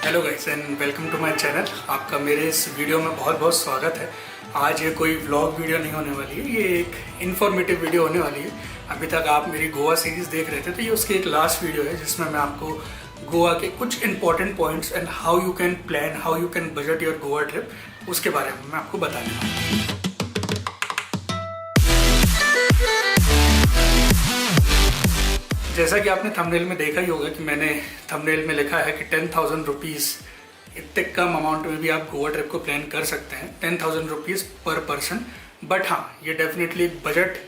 Hello guys and welcome to my channel. आपका मेरे इस वीडियो में बहुत बहुत स्वागत है। आज ये कोई व्लॉग वीडियो नहीं होने वाली है, ये एक इन्फॉर्मेटिव वीडियो होने वाली है। अभी तक आप मेरी गोवा सीरीज़ देख रहे थे, तो ये उसकी एक लास्ट वीडियो है जिसमें मैं आपको गोवा के कुछ important points and how you can plan, how you can budget your Goa trip, उसके बारे में मैं आपको बताने वाला हूँ। जैसा कि आपने थंबनेल में देखा ही होगा कि मैंने थंबनेल में लिखा है कि 10,000 रुपीज़, इतने कम अमाउंट में भी आप गोवा ट्रिप को प्लान कर सकते हैं, 10,000 रुपीज़ पर पर्सन। बट हाँ, ये डेफिनेटली एक बजट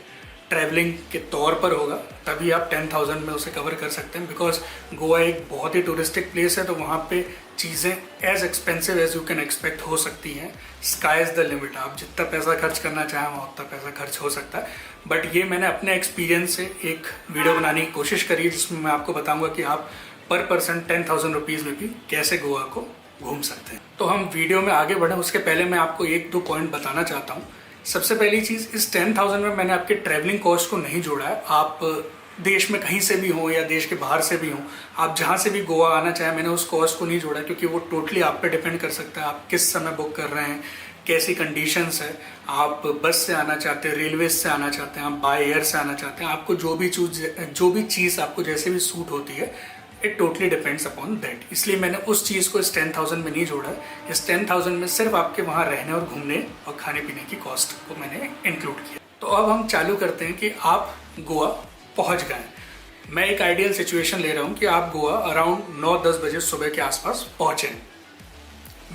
ट्रैवलिंग के तौर पर होगा, तभी आप 10,000 में उसे कवर कर सकते हैं। बिकॉज गोवा एक बहुत ही टूरिस्टिक प्लेस है, तो वहाँ पे चीज़ें as expensive as you can expect हो सकती हैं। स्काई इज़ द लिमिट, आप जितना पैसा खर्च करना चाहें वहाँ उतना पैसा खर्च हो सकता है। बट ये मैंने अपने एक्सपीरियंस से एक वीडियो बनाने की कोशिश करी है जिसमें मैं आपको बताऊंगा कि आप पर पर्सन 10,000 रुपीज़ में भी कैसे गोवा को घूम सकते हैं। तो हम वीडियो में आगे बढ़ें उसके पहले मैं आपको एक दो पॉइंट बताना चाहता हूँ। सबसे पहली चीज़, इस 10,000 में मैंने आपके ट्रैवलिंग कॉस्ट को नहीं जोड़ा है। आप देश में कहीं से भी हो या देश के बाहर से भी हो, आप जहाँ से भी गोवा आना चाहें, मैंने उस कॉस्ट को नहीं जोड़ा, क्योंकि वो टोटली आप पे डिपेंड कर सकता है। आप किस समय बुक कर रहे हैं, कैसी कंडीशंस है, आप बस से आना चाहते हैं, रेलवे से आना चाहते हैं, आप बाय एयर से आना चाहते हैं, आपको जो भी चीज़ आपको जैसे भी सूट होती है, it totally depends upon that. इसलिए मैंने उस चीज़ को इस 10,000 में नहीं जोड़ा। इस 10,000 में सिर्फ आपके वहाँ रहने और घूमने और खाने पीने की कॉस्ट को मैंने इंक्लूड किया। तो अब हम चालू करते हैं कि आप गोवा पहुँच गए। मैं एक आइडियल सिचुएशन ले रहा हूँ कि आप गोवा अराउंड 9-10 बजे सुबह के आसपास पहुँचें।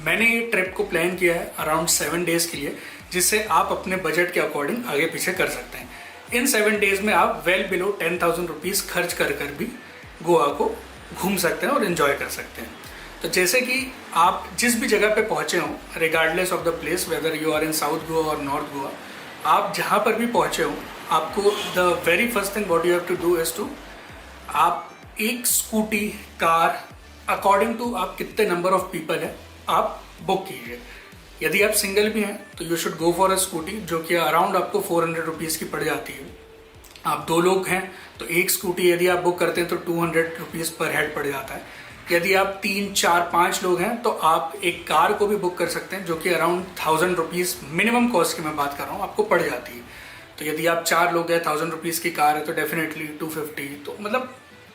मैंने ये ट्रिप को प्लान किया है अराउंड 7 डेज़ के लिए, जिससे आप अपने बजट के अकॉर्डिंग आगे पीछे कर सकते हैं। इन 7 डेज़ में आप वेल बिलो 10,000 रुपीज़ खर्च कर भी गोवा को घूम सकते हैं और इन्जॉय कर सकते हैं। तो जैसे कि आप जिस भी जगह पे पहुँचे हों, regardless of the place, whether you are in south Goa और नॉर्थ गोवा, आप जहाँ पर भी पहुँचे हों, आपको the very first thing what you have to do is to, आप एक स्कूटी, कार, अकॉर्डिंग टू आप कितने नंबर ऑफ पीपल हैं, आप बुक कीजिए। यदि आप सिंगल भी हैं तो you should go for a scooty, जो कि अराउंड आपको 400 रुपीज़ की पड़ जाती है। आप 2 लोग हैं तो एक स्कूटी यदि आप बुक करते हैं तो 200 रुपीज़ पर हेड पड़ जाता है। यदि आप 3, 4, 5 लोग हैं तो आप एक कार को भी बुक कर सकते हैं, जो कि अराउंड 1,000 रुपीज़ मिनिमम कॉस्ट की मैं बात कर रहा हूँ, आपको पड़ जाती है। तो यदि आप 4 लोग हैं, 1,000 रुपीज़ की कार है तो डेफिनेटली 250, तो मतलब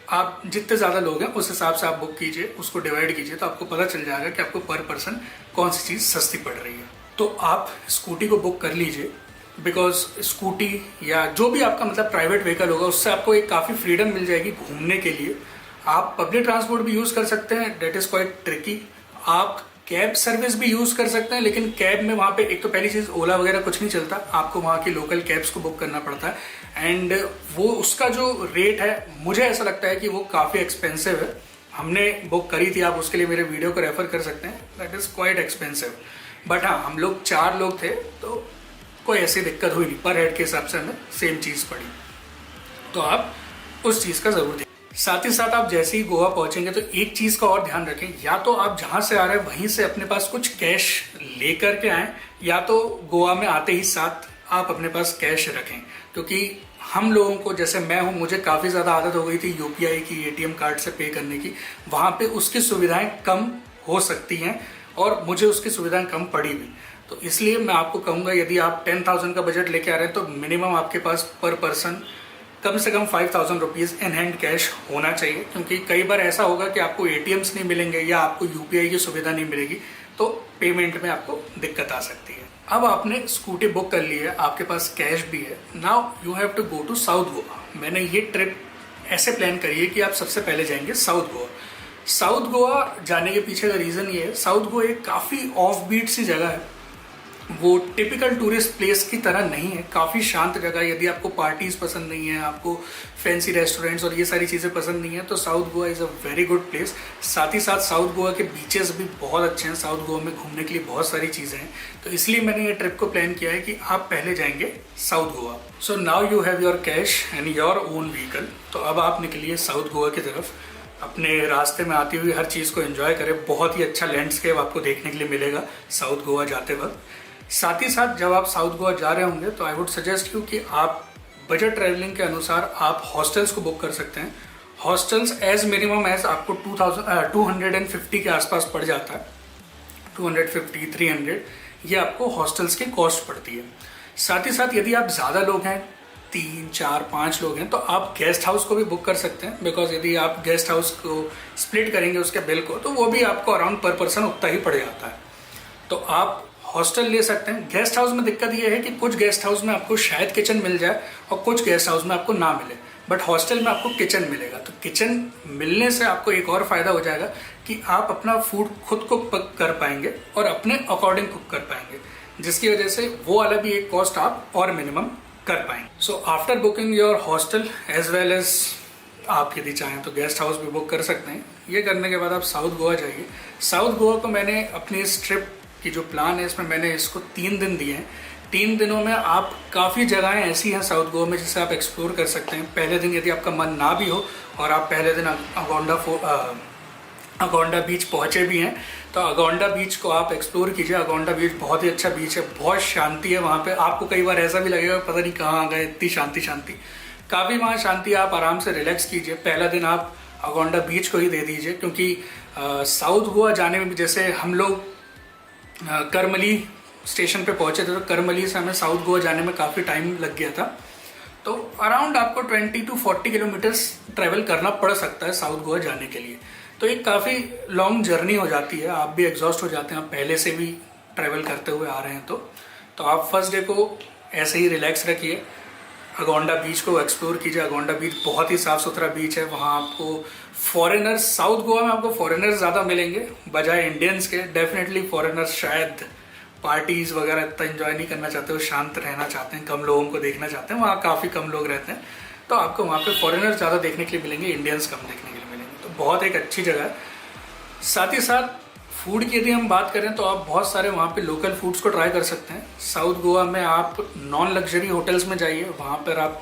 आप जितने ज़्यादा लोग हैं उस हिसाब से आप बुक कीजिए, उसको डिवाइड कीजिए, तो आपको पता चल जाएगा कि आपको पर पर्सन कौन सी चीज़ सस्ती पड़ रही है। तो आप स्कूटी को बुक कर लीजिए, बिकॉज स्कूटी या जो भी आपका मतलब प्राइवेट व्हीकल होगा, उससे आपको एक काफ़ी फ्रीडम मिल जाएगी घूमने के लिए। आप पब्लिक ट्रांसपोर्ट भी यूज़ कर सकते हैं, डेट इज़ क्वाइट ट्रिकी। आप कैब सर्विस भी यूज़ कर सकते हैं, लेकिन कैब में वहाँ पे एक तो पहली चीज़ ओला वगैरह कुछ नहीं चलता, आपको वहाँ की लोकल कैब्स को बुक करना पड़ता है। एंड वो उसका जो रेट है, मुझे ऐसा लगता है कि वो काफ़ी एक्सपेंसिव है। हमने बुक करी थी, आप उसके लिए मेरे वीडियो को रेफर कर सकते हैं, that is quite expensive. But हाँ, हम लोग 4 लोग थे तो कोई ऐसी दिक्कत हुई नहीं, पर हेड के हिसाब से हमें सेम चीज़ पड़ी। तो आप उस चीज़ का ज़रूर देखें। साथ ही साथ आप जैसे ही गोवा पहुंचेंगे तो एक चीज़ का और ध्यान रखें, या तो आप जहां से आ रहे हैं वहीं से अपने पास कुछ कैश लेकर के आएँ, या तो गोवा में आते ही साथ आप अपने पास कैश रखें। क्योंकि हम लोगों को, जैसे मैं हूं, मुझे काफ़ी ज़्यादा आदत हो गई थी यूपीआई की, एटीएम कार्ड से पे करने की। वहाँ पे उसकी सुविधाएं कम हो सकती हैं और मुझे उसकी सुविधाएं कम पड़ी भी। तो इसलिए मैं आपको कहूँगा, यदि आप 10,000 का बजट लेके आ रहे हैं तो मिनिमम आपके पास पर पर्सन कम से कम 5,000 रुपीज़ इन हैंड कैश होना चाहिए। क्योंकि कई बार ऐसा होगा कि आपको एटीएम्स नहीं मिलेंगे या आपको यूपीआई की सुविधा नहीं मिलेगी, तो पेमेंट में आपको दिक्कत आ सकती है। अब आपने स्कूटी बुक कर ली है, आपके पास कैश भी है, now you have to go to south Goa. मैंने ये ट्रिप ऐसे प्लान करी है कि आप सबसे पहले जाएंगे साउथ गोवा। साउथ गोवा जाने के पीछे का रीज़न ये है, साउथ गोवा एक काफ़ी ऑफ बीट सी जगह है। वो टिपिकल टूरिस्ट प्लेस की तरह नहीं है, काफ़ी शांत जगह। यदि आपको पार्टीज पसंद नहीं है, आपको फैंसी रेस्टोरेंट्स और ये सारी चीज़ें पसंद नहीं है, तो south Goa is a very good place. साथ ही साथ साउथ गोवा के बीचेस भी बहुत अच्छे हैं, साउथ गोवा में घूमने के लिए बहुत सारी चीज़ें हैं। तो इसलिए मैंने ये ट्रिप को प्लान किया है कि आप पहले जाएंगे south Goa. So now you have your cash and your own vehicle. तो अब आप निकलिए साउथ गोवा की तरफ। अपने रास्ते में आती हुई हर चीज़ को एंजॉय करें। बहुत ही अच्छा लैंडस्केप आपको देखने के लिए मिलेगा साउथ गोवा जाते वक्त। साथ ही साथ जब आप साउथ गोवा जा रहे होंगे तो आई वुड सजेस्ट यू कि आप बजट ट्रैवलिंग के अनुसार आप हॉस्टल्स को बुक कर सकते हैं। हॉस्टल्स एज मिनिमम एज आपको 250 के आसपास पड़ जाता है, 250, 300 ये आपको हॉस्टल्स की कॉस्ट पड़ती है। साथ ही साथ यदि आप ज़्यादा लोग हैं, 3, 4, 5 लोग हैं, तो आप गेस्ट हाउस को भी बुक कर सकते हैं, बिकॉज यदि आप गेस्ट हाउस को स्प्लिट करेंगे उसके बिल को, तो वो भी आपको अराउंड पर पर्सन उतना ही पड़ जाता है। तो आप हॉस्टल ले सकते हैं। गेस्ट हाउस में दिक्कत ये है कि कुछ गेस्ट हाउस में आपको शायद किचन मिल जाए और कुछ गेस्ट हाउस में आपको ना मिले, बट हॉस्टल में आपको किचन मिलेगा। तो किचन मिलने से आपको एक और फायदा हो जाएगा कि आप अपना फूड खुद कुक कर पाएंगे और अपने अकॉर्डिंग कुक कर पाएंगे, जिसकी वजह से वो वाला भी एक कॉस्ट आप और मिनिमम कर पाएंगे। So after booking your hostel as well as आप यदि चाहें तो गेस्ट हाउस भी बुक कर सकते हैं। ये करने के बाद आप साउथ गोवा जाइए। साउथ गोवा को मैंने अपनी इस ट्रिप की जो प्लान है इसमें मैंने इसको 3 दिन दिए हैं। 3 दिनों में आप काफ़ी जगहें ऐसी हैं साउथ गोवा में जिसे आप एक्सप्लोर कर सकते हैं। पहले दिन यदि आपका मन ना भी हो और आप पहले दिन अगोंडा बीच पहुंचे भी हैं, तो अगोंडा बीच को आप एक्सप्लोर कीजिए। अगोंडा बीच बहुत ही अच्छा बीच है, बहुत शांति है वहाँ पे। आपको कई बार ऐसा भी लगेगा पता नहीं कहाँ आ गए, इतनी शांति शांति, काफ़ी वहाँ शांति। आप आराम से रिलैक्स कीजिए। पहला दिन आप अगोंडा बीच को ही दे दीजिए, क्योंकि साउथ गोवा जाने में भी जैसे हम लोग करमली स्टेशन पे पहुंचे थे, तो करमली से हमें साउथ गोवा जाने में काफ़ी टाइम लग गया था। तो अराउंड आपको 20 to 40 किलोमीटर्स ट्रैवल करना पड़ सकता है साउथ गोवा जाने के लिए। तो एक काफ़ी लॉन्ग जर्नी हो जाती है, आप भी एग्जॉस्ट हो जाते हैं, आप पहले से भी ट्रैवल करते हुए आ रहे हैं। तो आप फर्स्ट डे को ऐसे ही रिलैक्स रखिए, अगोंडा बीच को एक्सप्लोर कीजिए। अगोंडा बीच बहुत ही साफ़ सुथरा बीच है। वहाँ आपको फॉरेनर्स, साउथ गोवा में आपको फॉरेनर्स ज़्यादा मिलेंगे बजाय इंडियंस के। डेफिनेटली फॉरेनर्स शायद पार्टीज़ वगैरह इतना एंजॉय नहीं करना चाहते, वो शांत रहना चाहते हैं, कम लोगों को देखना चाहते हैं। वहाँ काफ़ी कम लोग रहते हैं, तो आपको वहाँ पे फॉरेनर्स ज़्यादा देखने के लिए मिलेंगे, इंडियंस कम देखने के लिए मिलेंगे। तो बहुत एक अच्छी जगह है। साथ ही साथ फूड की यदि हम बात करें तो आप बहुत सारे वहाँ पे लोकल फूड्स को ट्राई कर सकते हैं। साउथ गोवा में आप नॉन लग्जरी होटल्स में जाइए, वहाँ पर आप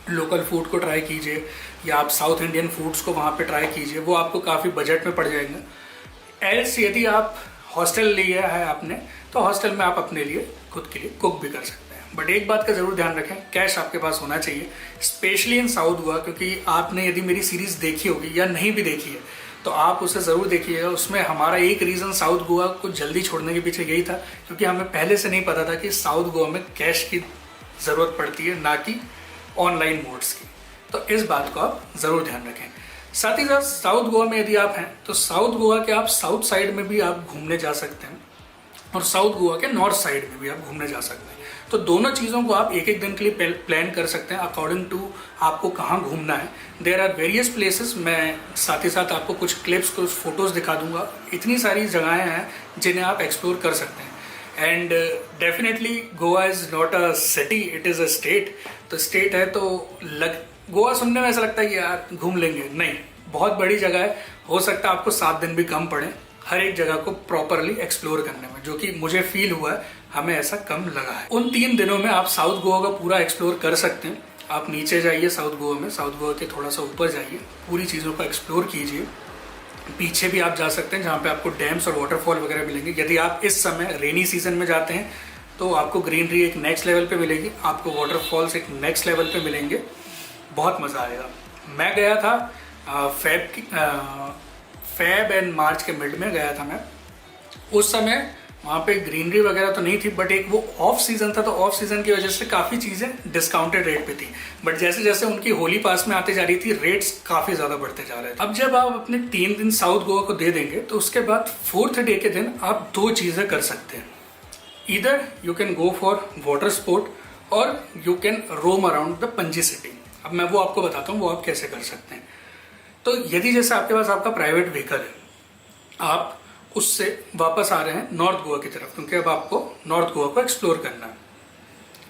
लोकल फूड को ट्राई कीजिए, या आप साउथ इंडियन फूड्स को वहाँ पे ट्राई कीजिए, वो आपको काफ़ी बजट में पड़ जाएंगे। एल्स यदि आप हॉस्टल लिया है आपने, तो हॉस्टल में आप अपने लिए खुद के लिए कुक भी कर सकते हैं। बट एक बात का ज़रूर ध्यान रखें, कैश आपके पास होना चाहिए, स्पेशली इन साउथ गोवा। क्योंकि आपने यदि मेरी सीरीज़ देखी होगी या नहीं भी देखी है तो आप उसे ज़रूर देखिएगा। उसमें हमारा एक रीज़न साउथ गोवा को जल्दी छोड़ने के पीछे यही था, क्योंकि हमें पहले से नहीं पता था कि साउथ गोवा में कैश की ज़रूरत पड़ती है, ना कि ऑनलाइन मोड्स की। तो इस बात को आप ज़रूर ध्यान रखें। साथ ही साथ साउथ गोवा में यदि आप हैं तो साउथ गोवा के आप साउथ साइड में भी आप घूमने जा सकते हैं और साउथ गोवा के नॉर्थ साइड में भी आप घूमने जा सकते हैं। तो दोनों चीज़ों को आप एक एक दिन के लिए प्लान कर सकते हैं अकॉर्डिंग टू आपको कहाँ घूमना है। There are various places. मैं साथ ही साथ आपको कुछ क्लिप्स, कुछ फोटोज़ दिखा दूंगा। इतनी सारी जगहें हैं जिन्हें आप एक्सप्लोर कर सकते हैं। And definitely Goa is not a city, it is a state. तो स्टेट है तो गोवा सुनने में ऐसा लगता है कि यार घूम लेंगे, नहीं, बहुत बड़ी जगह है। हो सकता है आपको 7 दिन भी कम पड़े हर एक जगह को प्रॉपरली एक्सप्लोर करने में, जो कि मुझे फील हुआ है, हमें ऐसा कम लगा है। उन 3 दिनों में आप साउथ गोवा का पूरा एक्सप्लोर कर सकते हैं। आप नीचे जाइए साउथ गोवा में, साउथ गोवा के थोड़ा सा ऊपर जाइए, पूरी चीज़ों को एक्सप्लोर कीजिए। पीछे भी आप जा सकते हैं जहाँ पे आपको डैम्स और वाटरफॉल वगैरह मिलेंगे। यदि आप इस समय रेनी सीजन में जाते हैं तो आपको ग्रीनरी एक नेक्स्ट लेवल पे मिलेगी, आपको वाटरफॉल्स एक नेक्स्ट लेवल पे मिलेंगे, बहुत मज़ा आएगा। मैं गया था फेब एंड मार्च के मिड में गया था मैं। उस समय वहाँ पे ग्रीनरी वगैरह तो नहीं थी, बट एक वो ऑफ सीजन था, तो ऑफ सीजन की वजह से काफ़ी चीज़ें डिस्काउंटेड रेट पे थी। बट जैसे जैसे उनकी होली पास में आती जा रही थी, रेट्स काफ़ी ज़्यादा बढ़ते जा रहे थे। अब जब आप अपने 3 दिन साउथ गोवा को दे देंगे तो उसके बाद 4th डे के दिन आप 2 चीज़ें कर सकते हैं। Either you can go for water sport और you can roam around the Panaji city. अब मैं वो आपको बताता हूँ वो आप कैसे कर सकते हैं। तो यदि जैसे आपके पास आपका प्राइवेट व्हीकल है, आप उससे वापस आ रहे हैं नॉर्थ गोवा की तरफ, क्योंकि अब आपको नॉर्थ गोवा को एक्सप्लोर करना है,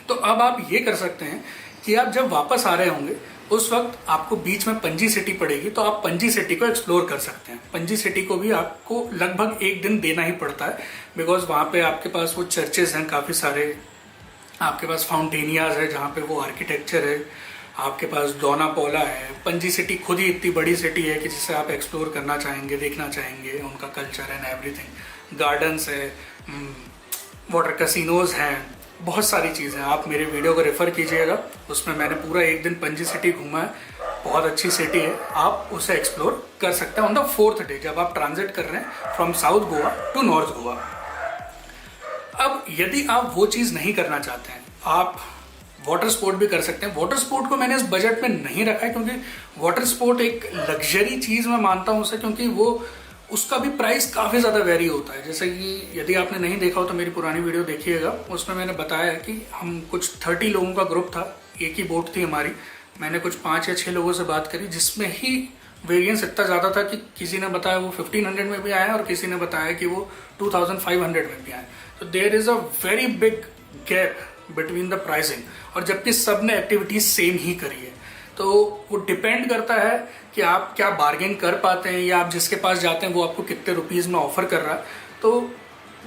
तो अब आप ये कर सकते हैं कि आप जब वापस आ रहे होंगे उस वक्त आपको बीच में पंजी सिटी पड़ेगी, तो आप पंजी सिटी को एक्सप्लोर कर सकते हैं। पंजी सिटी को भी आपको लगभग 1 दिन देना ही पड़ता है, बिकॉज वहाँ पे आपके पास वो चर्चेज हैं काफ़ी सारे, आपके पास फाउंटेनियाज है जहाँ पे वो आर्किटेक्चर है, आपके पास डोना पोला है। पंजी सिटी खुद ही इतनी बड़ी सिटी है कि जिसे आप एक्सप्लोर करना चाहेंगे, देखना चाहेंगे, उनका कल्चर एंड एवरीथिंग। गार्डन्स है, वाटर कैसीनोज हैं, बहुत सारी चीज़ें। आप मेरे वीडियो को रेफ़र कीजिएगा, उसमें मैंने पूरा 1 दिन पंजी सिटी घूमा है। बहुत अच्छी सिटी है, आप उसे एक्सप्लोर कर सकते हैं ऑन द 4th डे जब आप ट्रांजिट कर रहे हैं from south Goa to north Goa. अब यदि आप वो चीज़ नहीं करना चाहते हैं, आप वाटर स्पोर्ट भी कर सकते हैं। वाटर स्पोर्ट को मैंने इस बजट में नहीं रखा है क्योंकि वाटर स्पोर्ट एक लग्जरी चीज़ मैं मानता हूँ उसे, क्योंकि वो उसका भी प्राइस काफ़ी ज़्यादा वेरी होता है। जैसे कि यदि आपने नहीं देखा हो तो मेरी पुरानी वीडियो देखिएगा, उसमें मैंने बताया है कि हम कुछ 30 लोगों का ग्रुप था, एक ही बोट थी हमारी। मैंने कुछ 5 या 6 लोगों से बात करी जिसमें ही वेरिएंस इतना ज़्यादा था कि किसी ने बताया वो 1500 में भी आया और किसी ने बताया कि वो 2500 में भी आए। तो there is a very big gap between the pricing, और जबकि सब ने एक्टिविटीज सेम ही करी है। तो वो डिपेंड करता है कि आप क्या बार्गेन कर पाते हैं या आप जिसके पास जाते हैं वो आपको कितने रुपीज़ में ऑफर कर रहा है। तो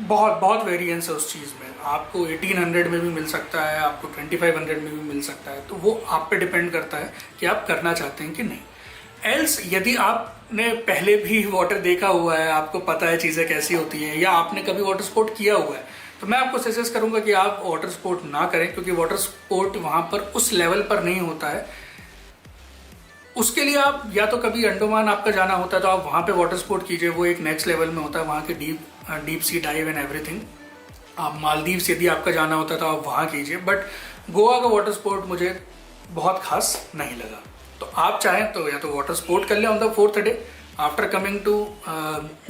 बहुत बहुत वेरिएंस है उस चीज़ में, आपको 1800 में भी मिल सकता है, आपको 2500 में भी मिल सकता है। तो वो आप पे डिपेंड करता है कि आप करना चाहते हैं कि नहीं। एल्स यदि आपने पहले भी वाटर देखा हुआ है, आपको पता है चीज़ें कैसी होती हैं, या आपने कभी वाटर स्पोर्ट किया हुआ है, तो मैं आपको सजेस्ट करूंगा कि आप वाटर स्पोर्ट ना करें, क्योंकि वाटर स्पोर्ट वहां पर उस लेवल पर नहीं होता है। उसके लिए आप या तो कभी अंडमान आपका जाना होता है तो आप वहां पे वाटर स्पोर्ट कीजिए, वो एक नेक्स्ट लेवल में होता है, वहां के deep sea dive and everything. आप मालदीव्स यदि आपका जाना होता है तो आप वहां कीजिए, बट गोवा का वाटर स्पोर्ट मुझे बहुत खास नहीं लगा। तो आप चाहें तो या तो वाटर स्पोर्ट कर लें on the 4th day after coming to,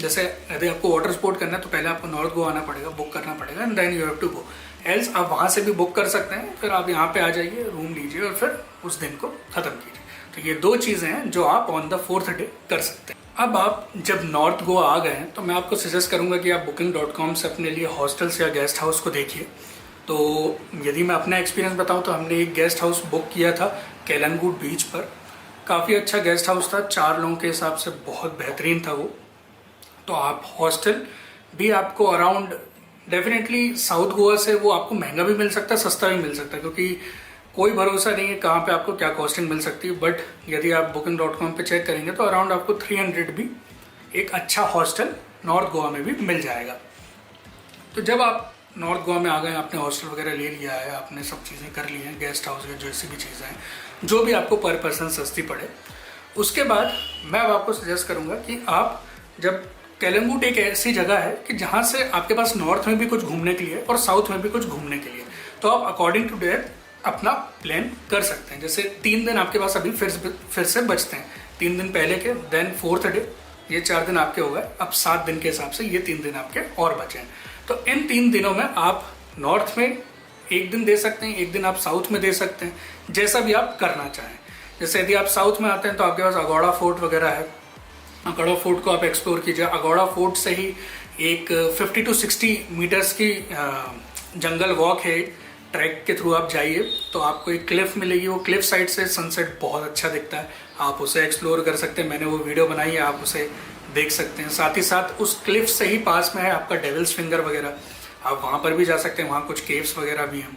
जैसे यदि आपको वाटर स्पोर्ट करना है तो पहले आपको नॉर्थ गोवा आना पड़ेगा, बुक करना पड़ेगा, and then you have to go. Else आप वहाँ से भी बुक कर सकते हैं, फिर आप यहाँ पे आ जाइए, रूम लीजिए और फिर उस दिन को ख़त्म कीजिए। तो ये 2 चीज़ें हैं जो आप ऑन द 4th डे कर सकते हैं। अब आप जब नॉर्थ गोवा आ गए हैं तो मैं आपको सजेस्ट करूँगा कि आप booking.com से अपने लिए हॉस्टल्स या गेस्ट हाउस को देखिए। तो यदि मैं अपना एक्सपीरियंस बताऊँ तो हमने एक गेस्ट हाउस बुक किया था केलंगूट बीच पर। काफ़ी अच्छा गेस्ट हाउस था, 4 लोगों के हिसाब से बहुत बेहतरीन था वो। तो आप हॉस्टल भी आपको अराउंड, डेफिनेटली साउथ गोवा से वो आपको महंगा भी मिल सकता है, सस्ता भी मिल सकता है, क्योंकि कोई भरोसा नहीं है कहाँ पे आपको क्या कॉस्टिंग मिल सकती है। बट यदि आप booking.com पे चेक करेंगे तो अराउंड आपको 300 भी एक अच्छा हॉस्टल नॉर्थ गोवा में भी मिल जाएगा। तो जब आप नॉर्थ गोवा में आ गए, आपने हॉस्टल वगैरह ले लिया है, आपने सब चीज़ें कर ली हैं, गेस्ट हाउस या जैसी भी चीज़ें हैं जो भी आपको पर पर्सन सस्ती पड़े, उसके बाद मैं अब आपको सजेस्ट करूँगा कि आप जब केलंगूट एक ऐसी जगह है कि जहाँ से आपके पास नॉर्थ में भी कुछ घूमने के लिए और साउथ में भी कुछ घूमने के लिए, तो आप अकॉर्डिंग टू डेट अपना प्लान कर सकते हैं। जैसे 3 दिन आपके पास अभी फिर से बचते हैं, 3 दिन पहले के, देन 4th डे, ये 4 दिन आपके हो गए। अब 7 दिन के हिसाब से ये 3 दिन आपके और बचे हैं। तो इन 3 दिनों में आप नॉर्थ में 1 दिन दे सकते हैं, 1 दिन आप साउथ में दे सकते हैं, जैसा भी आप करना चाहें। जैसे यदि आप साउथ में आते हैं तो आपके पास अगोड़ा फोर्ट वगैरह है, अगोड़ा फोर्ट को आप एक्सप्लोर कीजिए। अगोड़ा फोर्ट से ही एक 50 to 60 मीटर्स की जंगल वॉक है, ट्रैक के थ्रू आप जाइए तो आपको एक क्लिफ मिलेगी, वो क्लिफ साइड से सनसेट बहुत अच्छा दिखता है, आप उसे एक्सप्लोर कर सकते हैं। मैंने वो वीडियो बनाई है, आप उसे देख सकते हैं। साथ ही साथ उस क्लिफ से ही पास में है आपका डेविल्स फिंगर वगैरह, आप वहाँ पर भी जा सकते हैं, वहाँ कुछ केव्स वगैरह भी हैं।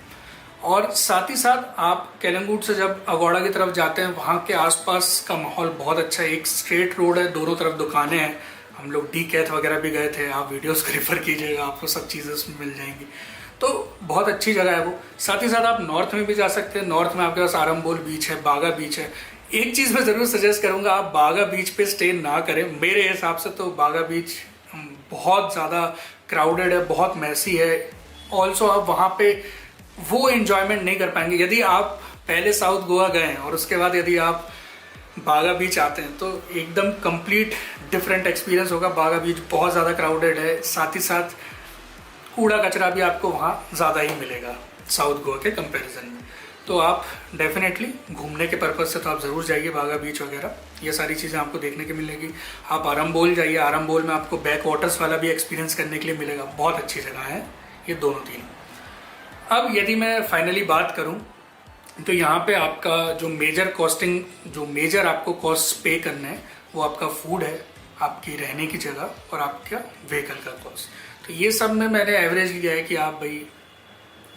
और साथ ही साथ आप केलंगूट से जब अगोड़ा की तरफ जाते हैं, वहाँ के आसपास का माहौल बहुत अच्छा है, एक स्ट्रेट रोड है, दोनों तरफ दुकानें हैं। हम लोग डी कैथ वगैरह भी गए थे, आप वीडियोस को रेफर कीजिएगा, आपको सब चीज़ें उसमें मिल जाएंगी। तो बहुत अच्छी जगह है वो। साथ ही साथ आप नॉर्थ में भी जा सकते हैं, नॉर्थ में आपके पास आरंबोल बीच है, बागा बीच है। एक चीज़ मैं ज़रूर सजेस्ट करूँगा, आप बागा बीच पे स्टे ना करें, मेरे हिसाब से तो बागा बीच बहुत ज़्यादा क्राउडेड है, बहुत मैसी है। ऑल्सो आप वहाँ पे वो एंजॉयमेंट नहीं कर पाएंगे। यदि आप पहले साउथ गोवा गए हैं और उसके बाद यदि आप बागा बीच आते हैं तो एकदम कंप्लीट डिफरेंट एक्सपीरियंस होगा। बागा बीच बहुत ज़्यादा क्राउडेड है, साथ ही साथ कूड़ा कचरा भी आपको वहाँ ज़्यादा ही मिलेगा साउथ गोवा के कंपैरिजन में। तो आप डेफिनेटली घूमने के पर्पज़ से तो आप ज़रूर जाइए बागा बीच वगैरह, ये सारी चीज़ें आपको देखने की मिलेगी। आप आरंबोल जाइए, आरंबोल में आपको बैक वाटर्स वाला भी एक्सपीरियंस करने के लिए मिलेगा, बहुत अच्छी जगह है ये दोनों तीन। अब यदि मैं फाइनली बात करूं तो यहाँ पे आपका जो मेजर आपको कॉस्ट पे करना है वो आपका फूड है, आपकी रहने की जगह और आपका व्हीकल का कॉस्ट। तो ये सब में मैंने एवरेज लिया है कि आप भाई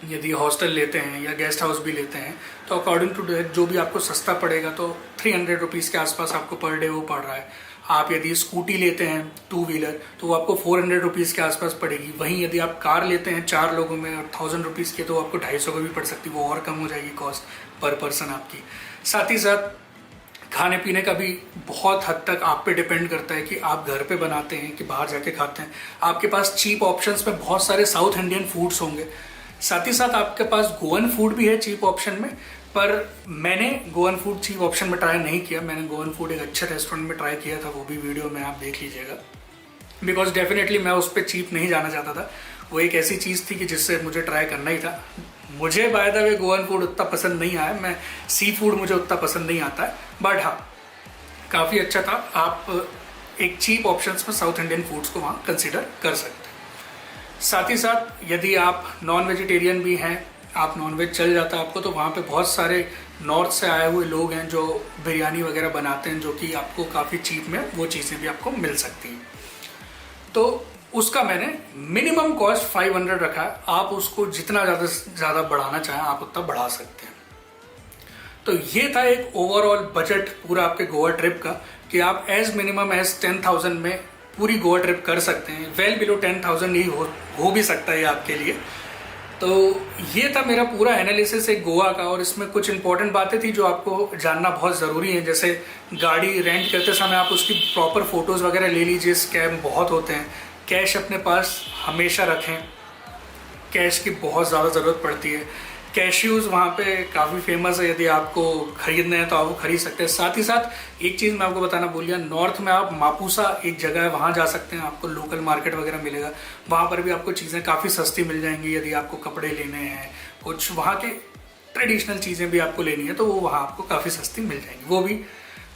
यदि हॉस्टल लेते हैं या गेस्ट हाउस भी लेते हैं तो अकॉर्डिंग टू जो भी आपको सस्ता पड़ेगा तो 300 रुपीज़ के आसपास आपको पर डे वो पड़ रहा है। आप यदि स्कूटी लेते हैं 2 व्हीलर तो वो आपको 400 रुपीज़ के आसपास पड़ेगी। वहीं यदि आप कार लेते हैं 4 लोगों में और 1000 रुपीज़ के तो आपको 250 का भी पड़ सकती है, वो और कम हो जाएगी कॉस्ट पर पर्सन आपकी। साथ ही साथ खाने पीने का भी बहुत हद तक आप पे डिपेंड करता है कि आप घर पे बनाते हैं कि बाहर जाके खाते हैं। आपके पास चीप ऑप्शंस में बहुत सारे साउथ इंडियन फूड्स होंगे, साथ ही साथ आपके पास गोवन फूड भी है चीप ऑप्शन में। पर मैंने गोवन फूड चीप ऑप्शन में ट्राई नहीं किया, मैंने गोवन फूड एक अच्छे रेस्टोरेंट में ट्राई किया था, वो भी वीडियो में आप देख लीजिएगा। बिकॉज डेफिनेटली मैं उस पर चीप नहीं जाना चाहता था, वो एक ऐसी चीज़ थी कि जिससे मुझे ट्राई करना ही था। मुझे by the way Goan food उतना पसंद नहीं आया, मैं सी फूड मुझे उतना पसंद नहीं आता है, बट हाँ काफ़ी अच्छा था। आप एक चीप ऑप्शंस में साउथ इंडियन फूड्स को वहाँ कंसिडर कर सकते हैं। साथ ही साथ यदि आप नॉन वेजिटेरियन भी हैं, आप नॉन वेज चल जाता है आपको, तो वहाँ पे बहुत सारे नॉर्थ से आए हुए लोग हैं जो बिरयानी वगैरह बनाते हैं, जो कि आपको काफ़ी चीप में वो चीज़ें भी आपको मिल सकती हैं। तो उसका मैंने मिनिमम कॉस्ट 500 रखा है, आप उसको जितना ज़्यादा बढ़ाना चाहें आप उतना बढ़ा सकते हैं। तो ये था एक ओवरऑल बजट पूरा आपके गोवा ट्रिप का, कि आप एज मिनिमम एज 10,000 में पूरी गोवा ट्रिप कर सकते हैं। वेल बिलो 10,000 ही हो भी सकता है आपके लिए। तो ये था मेरा पूरा एनालिसिस एक गोवा का, और इसमें कुछ इंपॉर्टेंट बातें थी जो आपको जानना बहुत ज़रूरी है। जैसे गाड़ी रेंट करते समय आप उसकी प्रॉपर फोटोज़ वगैरह ले लीजिए, स्कैम बहुत होते हैं। कैश अपने पास हमेशा रखें, कैश की बहुत ज़्यादा ज़रूरत पड़ती है। कैश्यूज़ वहाँ पे काफ़ी फेमस है, यदि आपको खरीदने हैं तो आप वो खरीद सकते हैं। साथ ही साथ एक चीज़ मैं आपको बताना भूल गया, नॉर्थ में आप मापुसा एक जगह है, वहाँ जा सकते हैं, आपको लोकल मार्केट वगैरह मिलेगा। वहाँ पर भी आपको चीज़ें काफ़ी सस्ती मिल जाएंगी। यदि आपको कपड़े लेने हैं, कुछ वहाँ के ट्रेडिशनल चीज़ें भी आपको लेनी है, तो वो वहाँ आपको काफ़ी सस्ती मिल जाएंगी। वो भी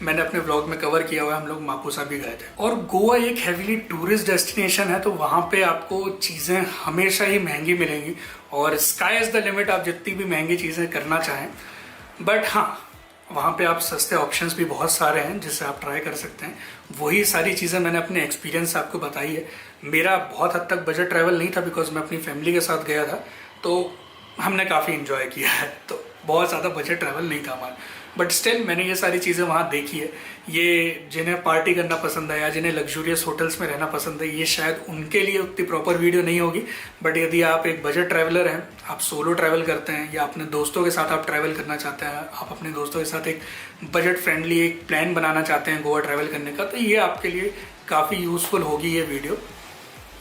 मैंने अपने व्लॉग में कवर किया हुआ है, हम लोग मापुसा भी गए थे। और गोवा एक हैवीली टूरिस्ट डेस्टिनेशन है, तो वहाँ पे आपको चीज़ें हमेशा ही महंगी मिलेंगी, और स्काई इज़ द लिमिट, आप जितनी भी महंगी चीज़ें करना चाहें। बट हाँ, वहाँ पे आप सस्ते ऑप्शंस भी बहुत सारे हैं जिससे आप ट्राई कर सकते हैं। वही सारी चीज़ें मैंने अपने एक्सपीरियंस से आपको बताई है। मेरा बहुत हद तक बजट ट्रैवल नहीं था, बिकॉज मैं अपनी फैमिली के साथ गया था, तो हमने काफ़ी इन्जॉय किया है। तो बहुत ज़्यादा बजट ट्रैवल नहीं था हमारा, बट स्टिल मैंने ये सारी चीज़ें वहाँ देखी है। ये जिन्हें पार्टी करना पसंद है या जिन्हें लग्जूरियस होटल्स में रहना पसंद है, ये शायद उनके लिए उतनी प्रॉपर वीडियो नहीं होगी। बट यदि आप एक बजट ट्रैवलर हैं, आप सोलो ट्रैवल करते हैं या अपने दोस्तों के साथ आप ट्रैवल करना चाहते हैं, आप अपने दोस्तों के साथ एक बजट फ्रेंडली एक प्लान बनाना चाहते हैं गोवा ट्रैवल करने का, तो ये आपके लिए काफ़ी यूज़फुल होगी ये वीडियो।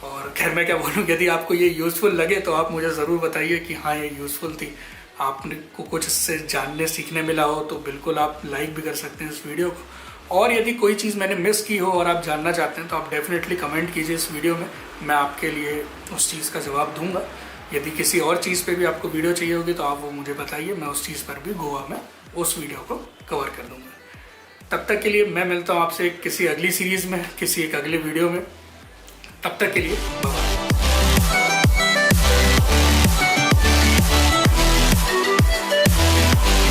और खैर मैं क्या बोलूँ, यदि आपको ये यूज़फुल लगे तो आप मुझे ज़रूर बताइए कि हाँ ये यूज़फुल थी, आपने को कुछ इससे जानने सीखने मिला हो, तो बिल्कुल आप लाइक भी कर सकते हैं इस वीडियो को। और यदि कोई चीज़ मैंने मिस की हो और आप जानना चाहते हैं तो आप डेफिनेटली कमेंट कीजिए इस वीडियो में, मैं आपके लिए उस चीज़ का जवाब दूंगा। यदि किसी और चीज़ पे भी आपको वीडियो चाहिए होगी तो आप वो मुझे बताइए, मैं उस चीज़ पर भी गोवा में उस वीडियो को कवर कर दूँगा। तब तक के लिए मैं मिलता हूँ आपसे किसी अगली सीरीज़ में, किसी एक अगले वीडियो में। तब तक के लिए बाय।